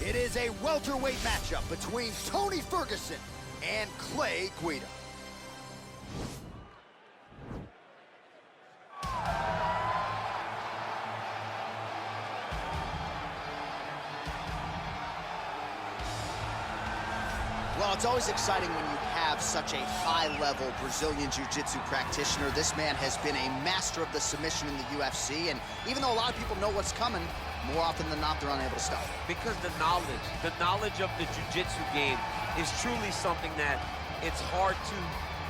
It is a welterweight matchup between Tony Ferguson and Clay Guida. Well, it's always exciting when you have such a high-level Brazilian Jiu-Jitsu practitioner. This man has been a master of the submission in the UFC, and even though a lot of people know what's coming, more often than not, they're unable to stop. Because the knowledge of the Jiu-Jitsu game is truly something that it's hard to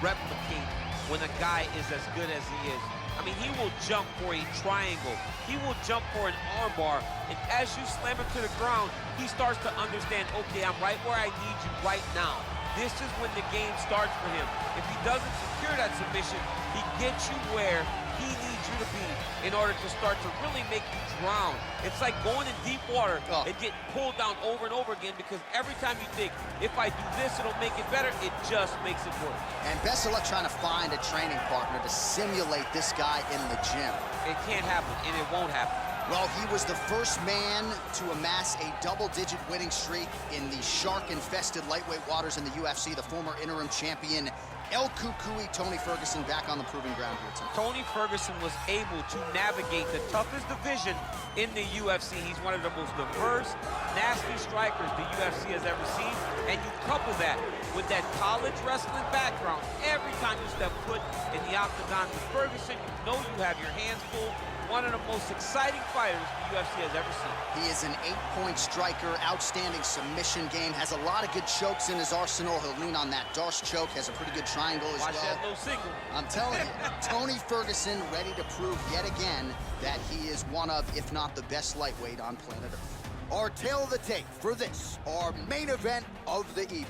replicate when a guy is as good as he is. I mean, he will jump for a triangle. He will jump for an armbar. And as you slam him to the ground, he starts to understand, okay, I'm right where I need you right now. This is when the game starts for him. If he doesn't secure that submission, he gets you where he needs you to be in order to start to really make you drown. It's like going in deep water and getting pulled down over and over again, because every time you think, if I do this, it'll make it better, it just makes it worse. And best of luck trying to find a training partner to simulate this guy in the gym. It can't happen, and it won't happen. Well, he was the first man to amass a double-digit winning streak in the shark-infested lightweight waters in the UFC, the former interim champion El Cucuy Tony Ferguson back on the proving ground here tonight. Tony Ferguson was able to navigate the toughest division in the UFC. He's one of the most diverse, nasty strikers the UFC has ever seen. And you couple that with that college wrestling background, every time you step foot in the octagon with Ferguson, you know you have your hands full. One of the most exciting fighters the UFC has ever seen. He is an 8-point striker, outstanding submission game, has a lot of good chokes in his arsenal. He'll lean on that Darce choke, has a pretty good triangle as well. Watch that low single. I'm telling you, Tony Ferguson ready to prove yet again that he is one of, if not the best lightweight on planet Earth. Our tail of the tape for this, our main event of the evening.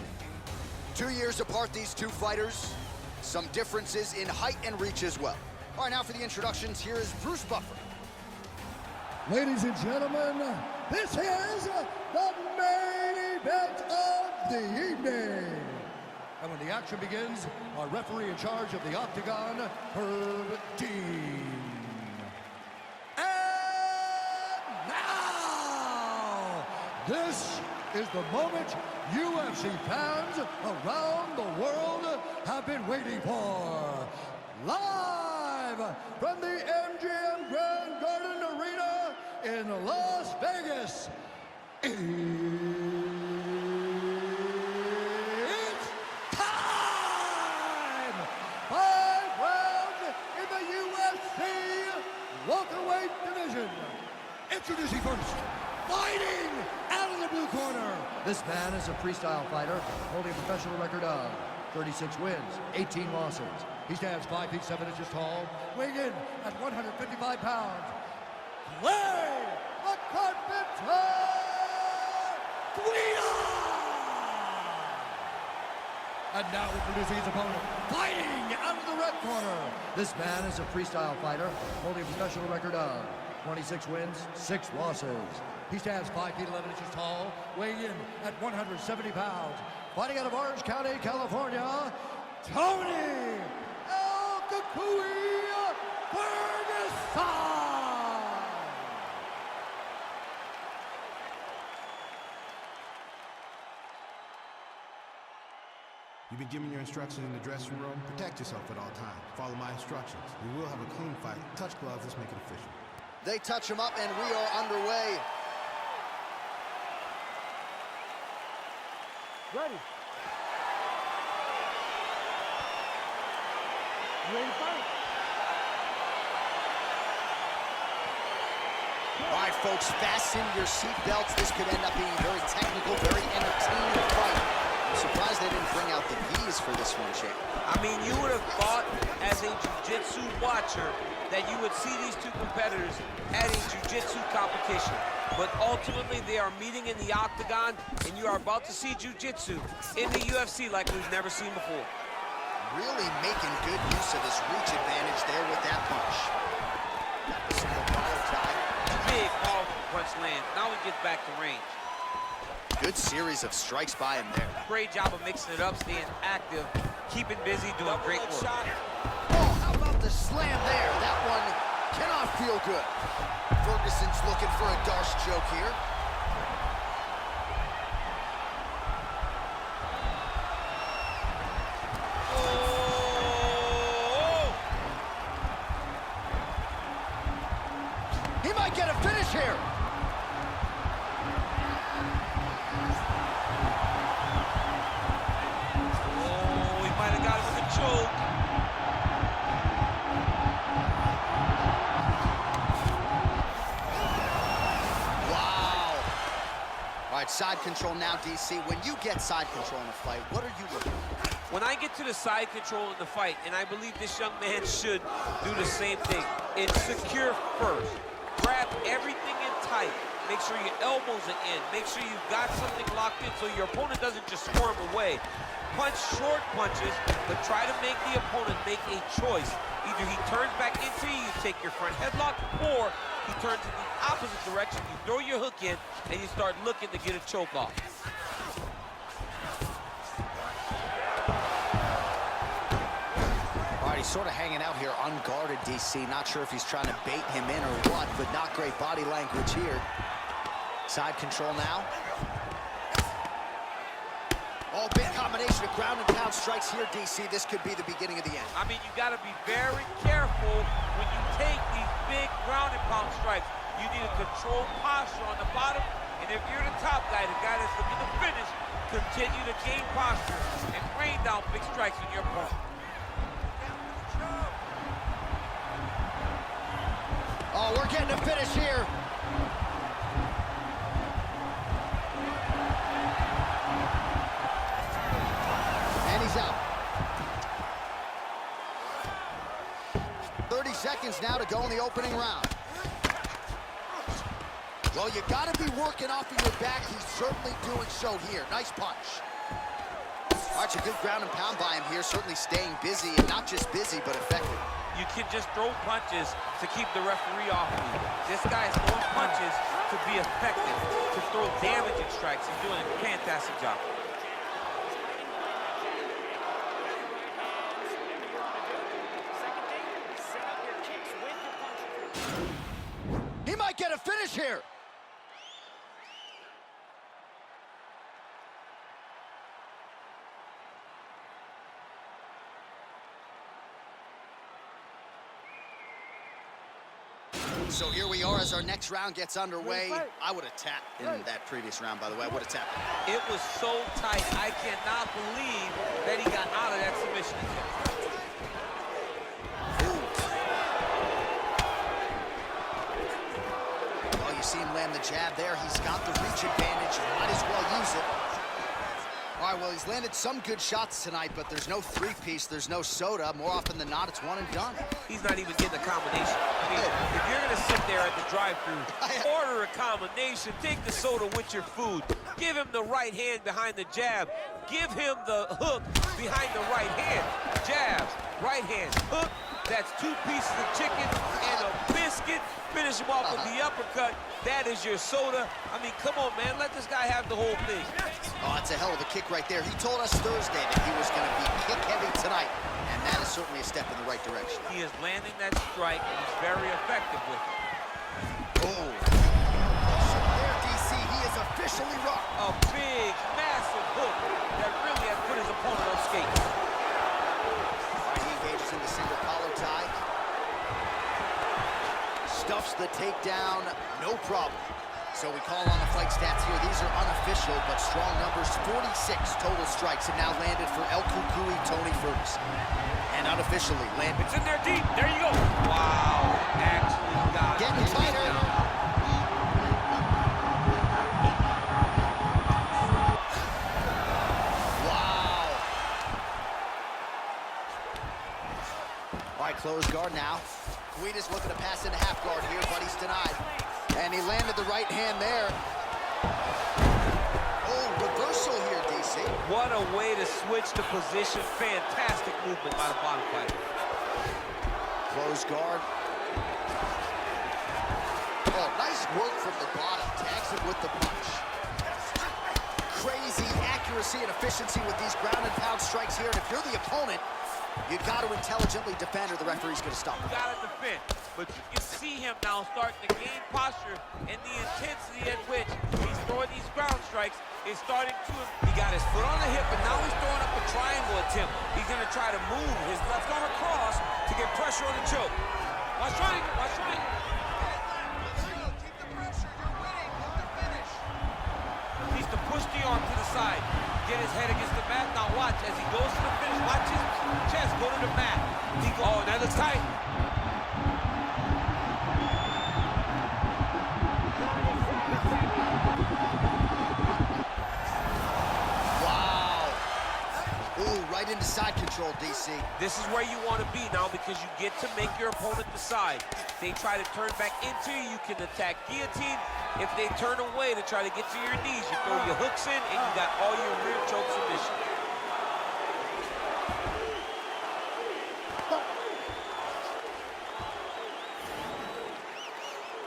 2 years apart, these two fighters, some differences in height and reach as well. All right, now for the introductions, here is Bruce Buffer. Ladies and gentlemen, this is the main event of the evening. And when the action begins, our referee in charge of the octagon, Herb Dean. And now, this is the moment UFC fans around the world have been waiting for. Live from the MGM Grand Garden Arena in Las Vegas, it's time! 5 rounds in the UFC welterweight division. Introducing first, fighting out of the blue corner. This man is a freestyle fighter holding a professional record of 36 wins, 18 losses. He stands 5 feet 7 inches tall, weighing in at 155 pounds. Clay the Carpenter Guida! And now introducing his opponent, fighting out of the red corner. This man is a freestyle fighter holding a professional record of 26 wins, 6 losses. He stands 5 feet 11 inches tall, weighing in at 170 pounds. Fighting out of Orange County, California, Tony El Cucuy Ferguson! You've been given your instructions in the dressing room. Protect yourself at all times. Follow my instructions. We will have a clean fight. Touch gloves, let's make it official. They touch him up and we are underway. Ready. You ready to fight? All right, folks, fasten your seatbelts. This could end up being a very technical, very entertaining fight. I'm surprised they didn't bring out the V's for this one, Shane. I mean, you would have thought as a jiu-jitsu watcher that you would see these two competitors at a jiu-jitsu competition. But ultimately, they are meeting in the octagon, and you are about to see jiu-jitsu in the UFC like we've never seen before. Really making good use of his reach advantage there with that punch. Got the single power tie. Big, powerful punch lands. Now he gets back to range. Good series of strikes by him there. Great job of mixing it up, staying active, keeping busy, doing great work. Oh, how about the slam there? That one cannot feel good. Ferguson's looking for a Darce choke here. All right, side control now, DC. When you get side control in a fight, what are you looking for? When I get to the side control in the fight, and I believe this young man should do the same thing, it's secure first. Grab everything in tight. Make sure your elbows are in. Make sure you've got something locked in so your opponent doesn't just squirm away. Punch short punches, but try to make the opponent make a choice. Either he turns back into you, you take your front headlock, or he turns in the opposite direction, you throw your hook in, and you start looking to get a choke off. All right, he's sort of hanging out here unguarded, DC. Not sure if he's trying to bait him in or what, but not great body language here. Side control now. Oh, big combination of ground and pound strikes here, DC. This could be the beginning of the end. I mean, you got to be very careful when you take these big ground and pound strikes. You need a controlled posture on the bottom, and if you're the top guy, the guy that's looking to finish, continue to gain posture and rain down big strikes on your opponent. Oh, we're getting a finish here. And he's out. 30 seconds now to go in the opening round. Well, you got to be working off of your back. He's certainly doing so here. Nice punch. All right, a good ground and pound by him here. Certainly staying busy, and not just busy, but effective. You can just throw punches to keep the referee off of you. This guy is throwing punches to be effective, to throw damaging strikes. He's doing a fantastic job. He might get a finish here. So here we are as our next round gets underway. I would have tapped in that previous round, by the way. I would have tapped. It was so tight. I cannot believe that he got out of that submission. Well, you see him land the jab there. He's got the reach advantage. Might as well use it. All right, well, he's landed some good shots tonight, but there's no three-piece, there's no soda. More often than not, it's one and done. He's not even getting a combination. I mean, if you're going to sit there at the drive-thru, order a combination, take the soda with your food, give him the right hand behind the jab, give him the hook behind the right hand. Jabs, right hand, hook. That's 2 pieces of chicken and a biscuit. Finish him off with the uppercut. That is your soda. I mean, come on, man. Let this guy have the whole thing. Oh, that's a hell of a kick right there. He told us Thursday that he was going to be kick-heavy tonight, and that is certainly a step in the right direction. He is landing that strike, and he's very effective with it. Oh. So there, DC, he is officially rocked. A big, massive hook that really has put his opponent on skates. He engages in the single collar tie. Stuffs the takedown, no problem. So we call on the fight stats here. These are unofficial, but strong numbers. 46 total strikes have now landed for El Cucuy Tony Ferguson. And unofficially landed. It's in there deep. There you go. Wow. Actually got it. Getting tighter. Wow. All right, closed guard now. Guida's looking to pass into half guard here, but he's denied. And he landed the right hand there. Oh, reversal here, DC. What a way to switch the position. Fantastic movement by the bottom fighter. Close guard. Oh, nice work from the bottom. Tags him with the punch. Crazy accuracy and efficiency with these ground and pound strikes here. And if you're the opponent, you got to intelligently defend or the referee's going to stop him. You got to defend. But you can see him now starting to gain posture, and the intensity at which he's throwing these ground strikes is starting to... He got his foot on the hip, and now he's throwing up a triangle attempt. He's going to try to move his left arm across to get pressure on the choke. Watch triangle, watch triangle. Keep the pressure, you're winning, let them finish. Needs to push the arm to the side, get his head against the mat. Now watch, as he goes to the finish, watch his chest go to the mat. Oh, that looks tight. control, DC. This is where you want to be now because you get to make your opponent decide. If they try to turn back into you, you can attack guillotine. If they turn away to try to get to your knees, you throw your hooks in and you got all your rear choke submission.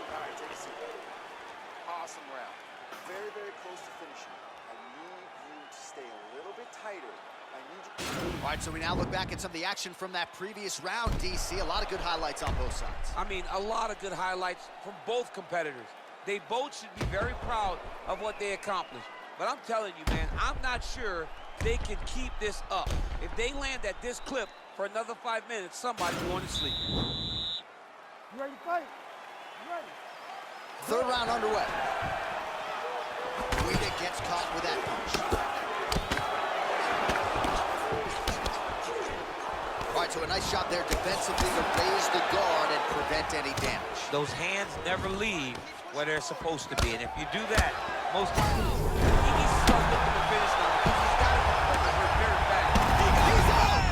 All right, take a seat. Awesome round. Very, very close to finishing. I need you to stay a little bit tighter. I need you. All right, so we now look back at some of the action from that previous round, DC. A lot of good highlights on both sides. I mean, a lot of good highlights from both competitors. They both should be very proud of what they accomplished. But I'm telling you, man, I'm not sure they can keep this up. If they land at this clip for another 5 minutes, somebody's going to sleep. You ready to fight? You ready? Third round underway. Guida gets caught with that punch. All right, so a nice shot there defensively to raise the guard and prevent any damage. Those hands never leave where they're supposed to be. And if you do that, most times he needs to start looking to finish now because he's got it very bad. He's out!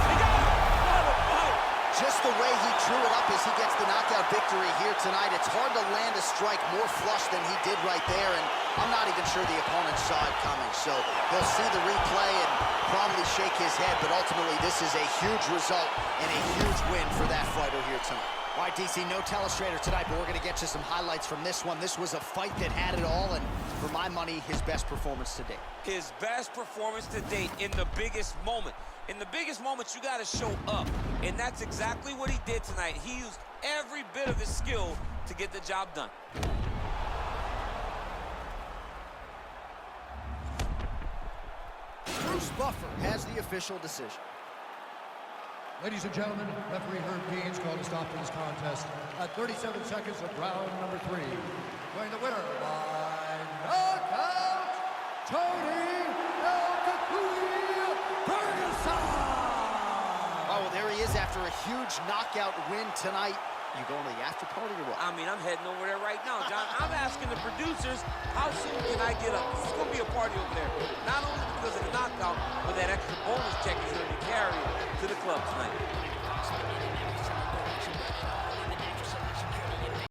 He got it! What a fight! Just the way he drew it up as he gets the knockout victory here tonight. It's hard to land a strike more flush than he did right there, and I'm not even sure the opponent saw it coming. So he'll see the replay and probably shake his head, but ultimately this is a huge result and a huge win for that fighter here tonight. All right, DC, no telestrator tonight, but we're going to get you some highlights from this one. This was a fight that had it all, and for my money, his best performance to date. His best performance to date in the biggest moment. In the biggest moments, you got to show up, and that's exactly what he did tonight. He used every bit of his skill to get the job done. Bruce Buffer has the official decision. Ladies and gentlemen, referee Herb Dean's called a stop to this contest at 37 seconds of round number 3. Going the winner by knockout, Tony Ferguson! Oh, well, there he is after a huge knockout win tonight. You going to the after party or what? I mean, I'm heading over there right now, John. I'm asking the producers, how soon can I get up? This is going to be a party over there. Not only because of the knockout, but that extra bonus check is going to be carried to the club tonight.